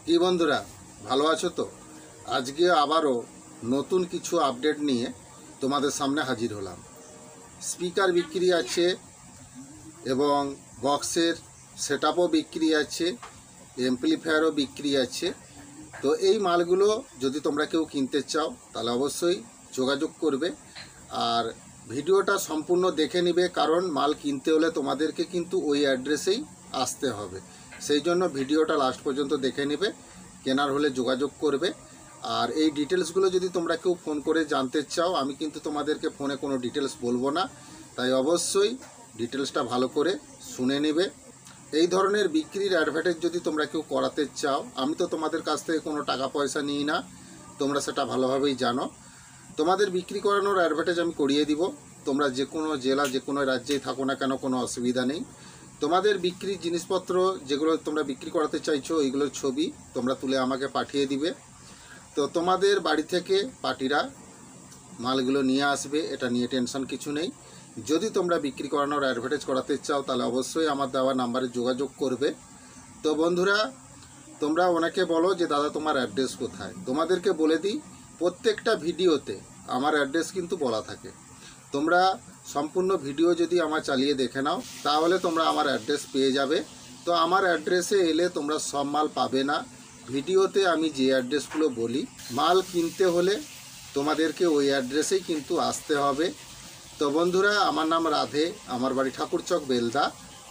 কি বন্ধুরা, ভালো আছো তো? আজকে আবারও নতুন কিছু আপডেট নিয়ে তোমাদের সামনে হাজির হলাম। স্পিকার বিক্রি আছে এবং বক্সের সেটআপও বিক্রি আছে, এমপ্লিফায়ারও বিক্রি আছে। তো এই মালগুলো যদি তোমরা কেউ কিনতে চাও তাহলে অবশ্যই যোগাযোগ করবে আর ভিডিওটা সম্পূর্ণ দেখে নিবে, কারণ মাল কিনতে হলে তোমাদেরকে কিন্তু ওই অ্যাড্রেসেই আসতে হবে। সেই জন্য ভিডিওটা লাস্ট পর্যন্ত দেখে নেবে, কেনার হলে যোগাযোগ করবে। আর এই ডিটেলসগুলো যদি তোমরা কেউ ফোন করে জানতে চাও, আমি কিন্তু তোমাদেরকে ফোনে কোনো ডিটেলস বলবো না, তাই অবশ্যই ডিটেলসটা ভালো করে শুনে নেবে। এই ধরনের বিক্রির অ্যাডভার্টাইজ যদি তোমরা কেউ করাতে চাও, আমি তো তোমাদের কাছ থেকে কোনো টাকা পয়সা নিই না, তোমরা সেটা ভালোভাবেই জানো। তোমাদের বিক্রি করানোর অ্যাডভার্টাইজ আমি করিয়ে দিব। তোমরা যে কোনো জেলা, যে কোনো রাজ্যেই থাকো না কেন, কোনো অসুবিধা নেই। তোমাদের বিক্রির জিনিসপত্র যেগুলো তোমরা বিক্রি করাতে চাইছো, এইগুলোর ছবি তোমরা তুলে আমাকে পাঠিয়ে দিবে। তো তোমাদের বাড়ি থেকে পার্টিরা মালগুলো নিয়ে আসবে, এটা নিয়ে টেনশন কিছু নেই। যদি তোমরা বিক্রি করানোর অ্যাডভার্টাইজ করাতে চাও তাহলে অবশ্যই আমার দেওয়া নাম্বারে যোগাযোগ করবে। তো বন্ধুরা, তোমরা অনেকে বলো যে দাদা তোমার অ্যাড্রেস কোথায়। তোমাদেরকে বলে দিই, প্রত্যেকটা ভিডিওতে আমার অ্যাড্রেস কিন্তু বলা থাকে। তোমরা সম্পূর্ণ ভিডিও যদি আমার চালিয়ে দেখে নাও তাহলে তোমরা আমার অ্যাড্রেস পেয়ে যাবে। তো আমার অ্যাড্রেসে এলে তোমরা সব মাল পাবে না। ভিডিওতে আমি যে অ্যাড্রেসগুলো বলি, মাল কিনতে হলে তোমাদেরকে ওই অ্যাড্রেসেই কিন্তু আসতে হবে। তো বন্ধুরা, আমার নাম রাধে, আমার বাড়ি ঠাকুরচক, বেলদা,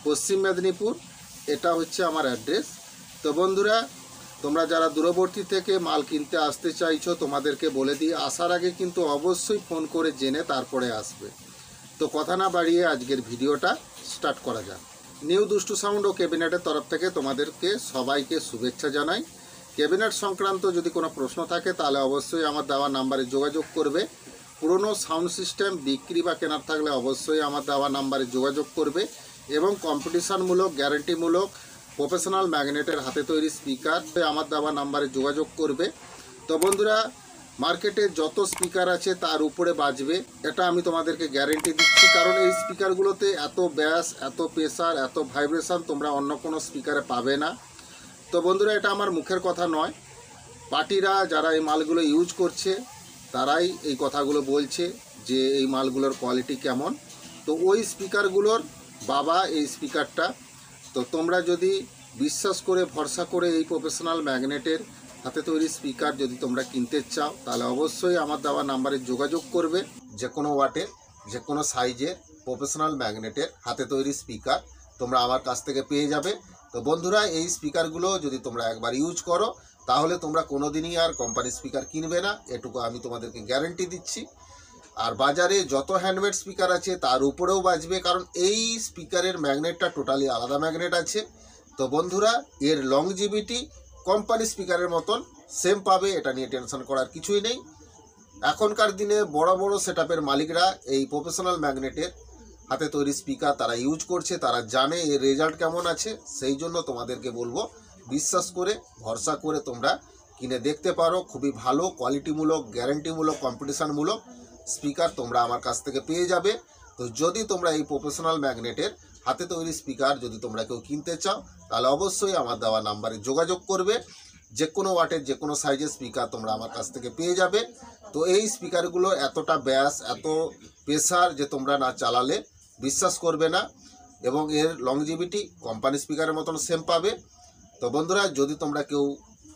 পশ্চিম মেদিনীপুর। এটা হচ্ছে আমার অ্যাড্রেস। তো বন্ধুরা, তোমরা যারা দূরবর্তী থেকে মাল কিনতে আসতে চাইছো, তোমাদেরকে বলে দিই, আসার আগে কিন্তু অবশ্যই ফোন করে জেনে তারপরে আসবে। তো কথা না বাড়িয়ে আজকের ভিডিওটা স্টার্ট করা যাক। নিউ দুষ্টু সাউন্ড ও ক্যাবিনেটের তরফ থেকে তোমাদেরকে সবাইকে শুভেচ্ছা জানাই। ক্যাবিনেট সংক্রান্ত যদি কোনো প্রশ্ন থাকে তাহলে অবশ্যই আমার দেওয়া নাম্বারে যোগাযোগ করবে। পুরনো সাউন্ড সিস্টেম বিক্রি বা কেনার থাকলে অবশ্যই আমার দেওয়া নাম্বারে যোগাযোগ করবে। এবং কম্পিটিশানমূলক, গ্যারেন্টিমূলক প্রফেশনাল ম্যাগনেটের হাতে তৈরি স্পিকার আমার দেওয়া নাম্বারে যোগাযোগ করবে। তো বন্ধুরা, মার্কেটে যত স্পিকার আছে তার উপরে বাজবে, এটা আমি তোমাদেরকে গ্যারেন্টি দিচ্ছি। কারণ এই স্পিকারগুলোতে এত ব্যাস, এত প্রেসার, এত ভাইব্রেশন তোমরা অন্য কোনো স্পিকারে পাবে না। তো বন্ধুরা, এটা আমার মুখের কথা নয়, পার্টিরা যারা এই মালগুলো ইউজ করছে তারাই এই কথাগুলো বলছে যে এই মালগুলোর কোয়ালিটি কেমন। তো ওই স্পিকারগুলোর বাবা এই স্পিকারটা। তো তোমরা যদি বিশ্বাস করে, ভরসা করে এই প্রফেশনাল ম্যাগনেটের হাতে তৈরি স্পিকার যদি তোমরা কিনতে চাও তাহলে অবশ্যই আমার দেওয়া নাম্বারে যোগাযোগ করবে। যে কোনো ওয়াটের, যে কোনো সাইজের প্রফেশনাল ম্যাগনেটের হাতে তৈরি স্পিকার তোমরা আমার কাছ থেকে পেয়ে যাবে। তো বন্ধুরা, এই স্পিকারগুলো যদি তোমরা একবার ইউজ করো তাহলে তোমরা কোনো দিনই আর কোম্পানি স্পিকার কিনবে না, এটুকু আমি তোমাদেরকে গ্যারেন্টি দিচ্ছি। আর বাজারে যত হ্যান্ডমেড স্পিকার আছে তার উপরেও বাজবে, কারণ এই স্পিকারের ম্যাগনেটটা টোটালি আলাদা ম্যাগনেট আছে। তো বন্ধুরা, এর লংজিভিটি কোম্পানি স্পিকারের মতন সেম পাবে, এটা নিয়ে টেনশন করার কিছুই নেই। এখনকার দিনে বড় বড় সেটআপের মালিকরা এই প্রফেশনাল ম্যাগনেটের হাতে তৈরি স্পিকার তারা ইউজ করছে, তারা জানে এর রেজাল্ট কেমন আছে। সেই জন্য তোমাদেরকে বলবো, বিশ্বাস করে, ভরসা করে তোমরা কিনে দেখতে পারো। খুবই ভালো কোয়ালিটিমূলক, গ্যারান্টিমূলক, কম্পিটিশানমূলক স্পিকার তোমরা আমার কাছ থেকে পেয়ে যাবে। তো যদি তোমরা এই প্রফেশনাল ম্যাগনেটের হাতে তৈরি স্পিকার যদি তোমরা কেউ কিনতে চাও তাহলে অবশ্যই আমার দেওয়া নাম্বারে যোগাযোগ করবে। যে কোনো ওয়াটের, যে কোনো সাইজের স্পিকার তোমরা আমার কাছ থেকে পেয়ে যাবে। তো এই স্পিকারগুলো এতটা ব্যাস, এত প্রেসার যে তোমরা না চালালে বিশ্বাস করবে না, এবং এর লংজিভিটি কোম্পানি স্পিকারের মতন সেম পাবে। তো বন্ধুরা, যদি তোমরা কেউ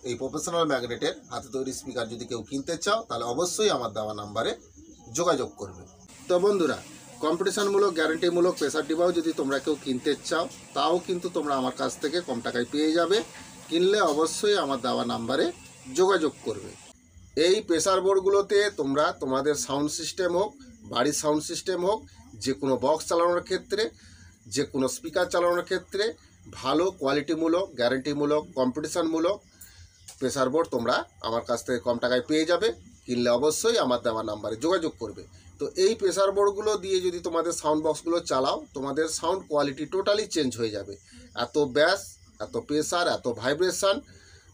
এই প্রফেশনাল ম্যাগনেটের হাতে তৈরি স্পিকার যদি কেউ কিনতে চাও তাহলে অবশ্যই আমার দেওয়া নাম্বারে যোগাযোগ করবে। তো বন্ধুরা, কম্পিটিশানমূলক, গ্যারেন্টিমূলক প্রেসার ডিবাও যদি তোমরা কেউ কিনতে চাও তাও কিন্তু তোমরা আমার কাছ থেকে কম টাকায় পেয়ে যাবে। কিনলে অবশ্যই আমার দেওয়া নাম্বারে যোগাযোগ করবে। এই প্রেসার বোর্ডগুলোতে তোমরা তোমাদের সাউন্ড সিস্টেম হোক, বাড়ির সাউন্ড সিস্টেম হোক, যে কোনো বক্স চালানোর ক্ষেত্রে, যে কোনো স্পিকার চালানোর ক্ষেত্রে ভালো কোয়ালিটিমূলক, গ্যারেন্টিমূলক, কম্পিটিশানমূলক প্রেসার বোর্ড তোমরা আমার কাছ থেকে কম টাকায় পেয়ে যাবে। কিনলে অবশ্যই আমার দেওয়া নাম্বারে যোগাযোগ করবে। তো এই প্রেসার বোর্ডগুলো দিয়ে যদি তোমাদের সাউন্ড বক্সগুলো চালাও, তোমাদের সাউন্ড কোয়ালিটি টোটালি চেঞ্জ হয়ে যাবে। এত ব্যাস, এত প্রেসার, এত ভাইব্রেশন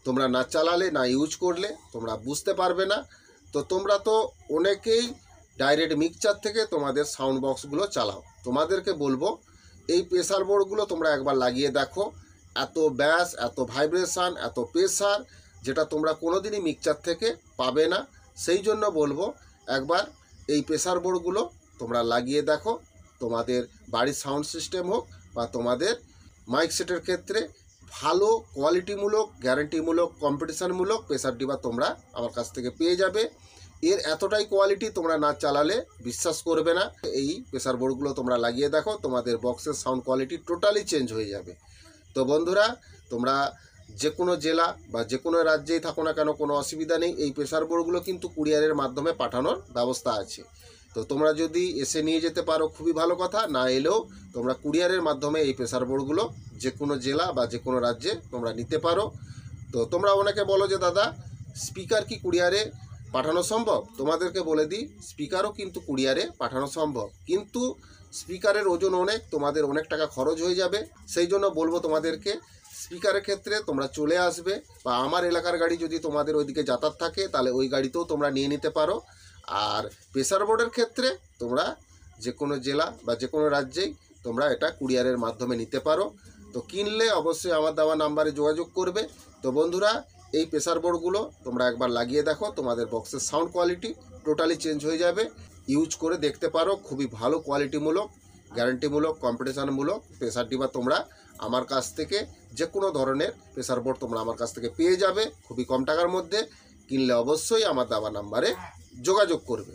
তোমরা না চালালে, না ইউজ করলে তোমরা বুঝতে পারবে না। তো তোমরা তো অনেকেই ডাইরেক্ট মিক্সচার থেকে তোমাদের সাউন্ড বক্সগুলো চালাও। তোমাদেরকে বলবো, এই প্রেসার বোর্ডগুলো তোমরা একবার লাগিয়ে দেখো, এত ব্যাস, এত ভাইব্রেশন, এত প্রেসার, যেটা তোমরা কোনোদিনই মিক্সচার থেকে পাবে না। সেই জন্য বলবো একবার এই প্রেসার বোর্ডগুলো তোমরা লাগিয়ে দেখো। তোমাদের বাড়ির সাউন্ড সিস্টেম হোক বা তোমাদের মাইক সেটের ক্ষেত্রে ভালো কোয়ালিটিমূলক, গ্যারান্টিমূলক, কম্পিটিশানমূলক প্রেসার ডিবা তোমরা আমার কাছ থেকে পেয়ে যাবে। এর এতটাই কোয়ালিটি তোমরা না চালালে বিশ্বাস করবে না। এই প্রেসার বোর্ডগুলো তোমরা লাগিয়ে দেখো, তোমাদের বক্সের সাউন্ড কোয়ালিটি টোটালি চেঞ্জ হয়ে যাবে। তো বন্ধুরা, তোমরা যে কোনো জেলা বা যে কোনো রাজ্যেই থাকো না কেন, কোনো অসুবিধা নেই। এই প্রেসার বোর্ডগুলো কিন্তু কুরিয়ারের মাধ্যমে পাঠানোর ব্যবস্থা আছে। তো তোমরা যদি এসে নিয়ে যেতে পারো খুবই ভালো কথা, না এলেও তোমরা কুরিয়ারের মাধ্যমে এই প্রেসার বোর্ডগুলো যে কোনো জেলা বা যে কোনো রাজ্যে তোমরা নিতে পারো। তো তোমরা অনেকে বলো যে দাদা স্পিকার কি কুরিয়ারে পাঠানো সম্ভব? তোমাদেরকে বলে দিই, স্পিকারও কিন্তু কুরিয়ারে পাঠানো সম্ভব, কিন্তু স্পিকারের ওজন অনেক, তোমাদের অনেক টাকা খরচ হয়ে যাবে। সেই জন্য বলবো তোমাদেরকে স্পিকারের ক্ষেত্রে তোমরা চলে আসবে, বা আমার এলাকার গাড়ি যদি তোমাদের ওইদিকে যাতায়াত থাকে তাহলে ওই গাড়িতেও তোমরা নিয়ে নিতে পারো। আর প্রেসার বোর্ডের ক্ষেত্রে তোমরা যে কোনো জেলা বা যে কোনো রাজ্যেই তোমরা এটা কুরিয়ারের মাধ্যমে নিতে পারো। তো কিনলে অবশ্যই আমার দেওয়া নাম্বারে যোগাযোগ করবে। তো বন্ধুরা, এই প্রেসার বোর্ডগুলো তোমরা একবার লাগিয়ে দেখো, তোমাদের বক্সের সাউন্ড কোয়ালিটি টোটালি চেঞ্জ হয়ে যাবে। ইউজ করে দেখতে পারো, খুবই ভালো কোয়ালিটিমূলক, গ্যারান্টিমূলক, কম্পিটিশানমূলক প্রেসার ডিবা তোমরা আমার কাছ থেকে যে কোনো ধরনের প্রেসার বোর্ড তোমরা আমার কাছ থেকে পেয়ে যাবে খুবই কম টাকার মধ্যে। কিনলে অবশ্যই আমার দেওয়া নাম্বারে যোগাযোগ করবে।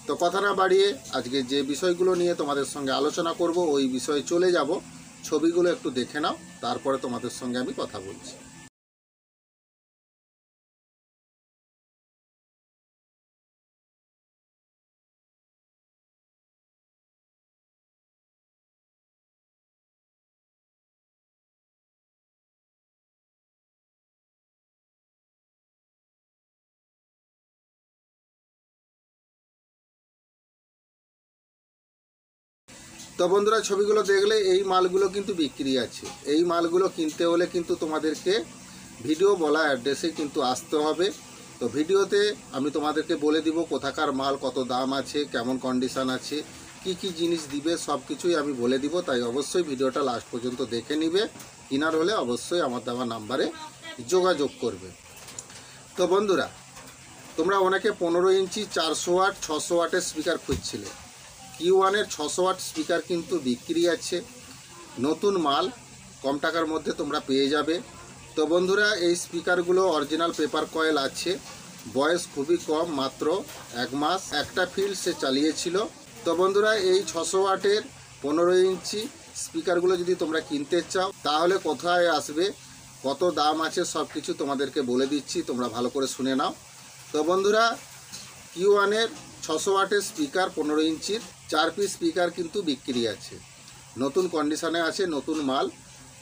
তো কথা না বাড়িয়ে আজকে যে বিষয়গুলো নিয়ে তোমাদের সঙ্গে আলোচনা করব ওই বিষয়ে চলে যাব। ছবিগুলো একটু দেখে নাও, তারপরে তোমাদের সঙ্গে আমি কথা বলছি। তো বন্ধুরা, ছবিগুলো দেখলে এই মালগুলো কিন্তু বিক্রি আছে। এই মালগুলো কিনতে হলে কিন্তু তোমাদেরকে ভিডিও বলা অ্যাড্রেসে কিন্তু আসতে হবে। তো ভিডিওতে আমি তোমাদেরকে বলে দিব কোথাকার মাল, কত দাম আছে, কেমন কন্ডিশান আছে, কি কি জিনিস দিবে, সব কিছুই আমি বলে দিব। তাই অবশ্যই ভিডিওটা লাস্ট পর্যন্ত দেখে নিবে। কেনার হলে অবশ্যই আমার দেওয়া নাম্বারে যোগাযোগ করবে। তো বন্ধুরা, তোমরা অনেকে 15 ইঞ্চি 400 ওয়াট 600 ওয়াটের স্পিকার খুঁজছিলে। Q1-এর 600 ওয়াট স্পিকার কিন্তু বিক্রি আছে, নতুন মাল, কম টাকার মধ্যে তোমরা পেয়ে যাবে। তো বন্ধুরা, এই স্পিকারগুলো অরিজিনাল পেপার কয়েল আছে, বয়স খুবই কম, মাত্র 1 মাস। একটা ফিল্ড সে চালিয়েছিল। তো বন্ধুরা, এই 600 ওয়াটের 15 ইঞ্চি স্পিকারগুলো যদি তোমরা কিনতে চাও তাহলে কোথায় আসবে, কত দাম আছে, সব কিছু তোমাদেরকে বলে দিচ্ছি, তোমরা ভালো করে শুনে নাও। তো বন্ধুরা, Q1-এর 600 ওয়াটের স্পিকার 15 ইঞ্চির 4 পিস স্পিকার কিন্তু বিক্রি আছে, নতুন কন্ডিশনে আছে, নতুন মাল।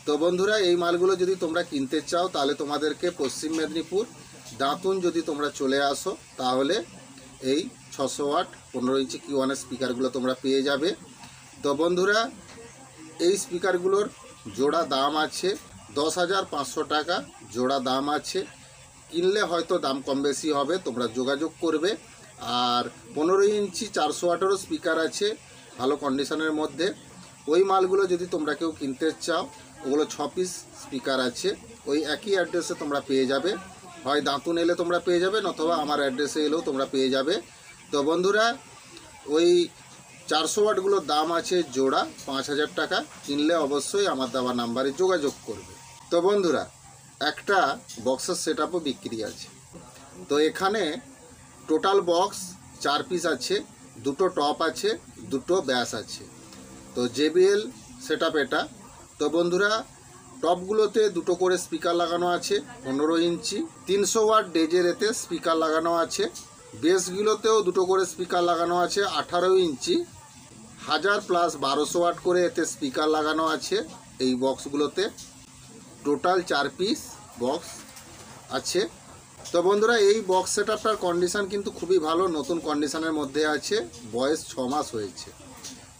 তো বন্ধুরা, এই মালগুলো যদি তোমরা কিনতে চাও তাহলে তোমাদেরকে পশ্চিম মেদিনীপুর দাঁতুন যদি তোমরা চলে আসো তাহলে এই 600 ওয়াট 15 ইঞ্চি Q1-এর স্পিকারগুলো তোমরা পেয়ে যাবে। তো বন্ধুরা, এই স্পিকারগুলোর জোড়া দাম আছে 10,500 টাকা জোড়া দাম আছে। কিনলে হয়তো দাম কম বেশি হবে, তোমরা যোগাযোগ করবে। আর 15 ইঞ্চি 400 ওয়াটেরও স্পিকার আছে ভালো কন্ডিশনের মধ্যে। ওই মালগুলো যদি তোমরা কেউ কিনতে চাও, ওগুলো 6 পিস স্পিকার আছে, ওই একই অ্যাড্রেসে তোমরা পেয়ে যাবে। হয় দাঁতুন এলে তোমরা পেয়ে যাবে, অথবা আমার অ্যাড্রেসে এলেও তোমরা পেয়ে যাবে। তো বন্ধুরা, ওই 400 ওয়াটগুলোর দাম আছে জোড়া 5,000 টাকা। কিনলে অবশ্যই আমার দেওয়া নাম্বারে যোগাযোগ করবে। তো বন্ধুরা, একটা বক্সের সেটআপও বিক্রি আছে। তো এখানে টোটাল বক্স 4 পিস আছে, দুটো টপ আছে, দুটো ব্যাস আছে। তো JBL সেটআপ এটা। তো বন্ধুরা, টপগুলোতে দুটো করে স্পিকার লাগানো আছে 15 ইঞ্চি, 300 ওয়াট ডেজের এতে স্পিকার লাগানো আছে। বেসগুলোতেও দুটো করে স্পিকার লাগানো আছে 18 ইঞ্চি, 1000 প্লাস 1200 ওয়াট করে এতে স্পিকার লাগানো আছে এই বক্সগুলোতে। টোটাল 4 পিস বক্স আছে। তো বন্ধুরা, এই বক্স সেটআপটার কন্ডিশান কিন্তু খুবই ভালো, নতুন কন্ডিশানের মধ্যে আছে, বয়স 6 মাস হয়েছে।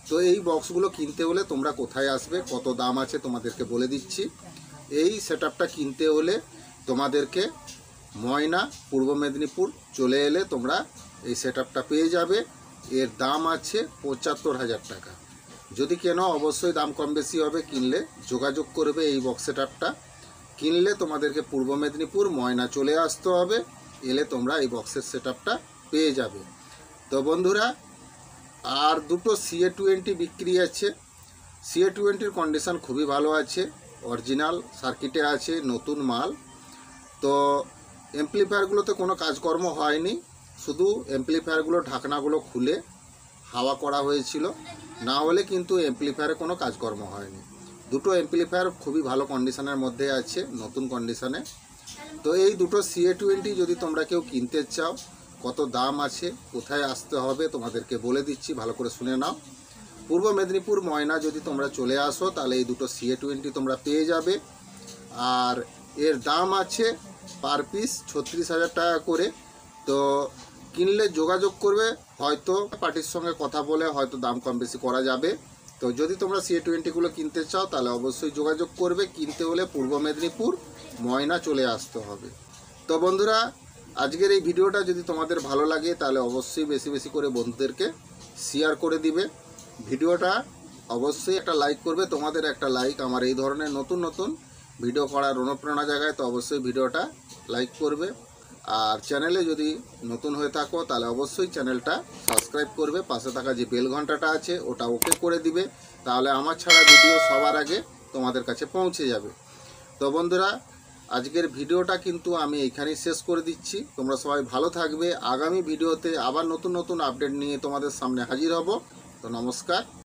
তো এই বক্সগুলো কিনতে হলে তোমরা কোথায় আসবে, কত দাম আছে তোমাদেরকে বলে দিচ্ছি। এই সেটআপটা কিনতে হলে তোমাদেরকে ময়না, পূর্ব মেদিনীপুর চলে এলে তোমরা এই সেটআপটা পেয়ে যাবে। এর দাম আছে 75,000 টাকা। যদি কেনো অবশ্যই দাম কম বেশি হবে, কিনলে যোগাযোগ করবে। এই বক্স সেটআপটা কিনলে তোমাদেরকে পূর্ব মেদিনীপুর ময়না চলে আসতে হবে, এলে তোমরা এই বক্সের সেটআপটা পেয়ে যাবে। তো বন্ধুরা, আর দুটো CA20 বিক্রি আছে। CA20-র কন্ডিশন খুবই ভালো আছে, অরিজিনাল সার্কিটে আছে, নতুন মাল। তো অ্যাম্প্লিফায়ারগুলোতে কোনো কাজকর্ম হয়নি, শুধু অ্যাম্প্লিফায়ারগুলো ঢাকনাগুলো খুলে হাওয়া করা হয়েছিল, না হলে কিন্তু অ্যাম্প্লিফায়ারে কোনো কাজকর্ম হয়নি। দুটো অ্যাম্প্লিফায়ার খুবই ভালো কন্ডিশনের মধ্যে আছে, নতুন কন্ডিশনে। তো এই দুটো CA20 যদি তোমরা কেউ কিনতে চাও, কত দাম আছে, কোথায় আসতে হবে তোমাদেরকে বলে দিচ্ছি, ভালো করে শুনে নাও। পূর্ব মেদিনীপুর ময়না যদি তোমরা চলে আসো, তাহলে এই দুটো CA20 তোমরা পেয়ে যাবে। আর এর দাম আছে পার পিস 36,000 টাকা করে। তো কিনলে যোগাযোগ করবে, হয়তো পার্টির সঙ্গে কথা বলে হয়তো দাম কম বেশি করা যাবে। তো যদি তোমরা CA20গুলো কিনতে চাও, তাহলে অবশ্যই যোগাযোগ করবে। কিনতে হলে পূর্ব মেদিনীপুর ময়না চলে আসতে হবে। তো বন্ধুরা, আজকের এই ভিডিওটা যদি তোমাদের ভালো লাগে, তাহলে অবশ্যই বেশি বেশি করে বন্ধুদেরকে শেয়ার করে দিবে। ভিডিওটা অবশ্যই একটা লাইক করবে, তোমাদের একটা লাইক আমার এই ধরনের নতুন নতুন ভিডিও করার অনুপ্রেরণা জাগায়। তো অবশ্যই ভিডিওটা লাইক করবে। আর চ্যানেলে যদি নতুন হয়ে থাকো, তাহলে অবশ্যই চ্যানেলটা সাবস্ক্রাইব করবে। পাশে থাকা যে বেল ঘন্টাটা আছে ওটা ওকে করে দিবে, তাহলে আমার ছাড়া ভিডিও সবার আগে তোমাদের কাছে পৌঁছে যাবে। তো বন্ধুরা, আজকের ভিডিওটা কিন্তু আমি এইখানেই শেষ করে দিচ্ছি। তোমরা সবাই ভালো থাকবে। আগামী ভিডিওতে আবার নতুন নতুন আপডেট নিয়ে তোমাদের সামনে হাজির হব। তো নমস্কার।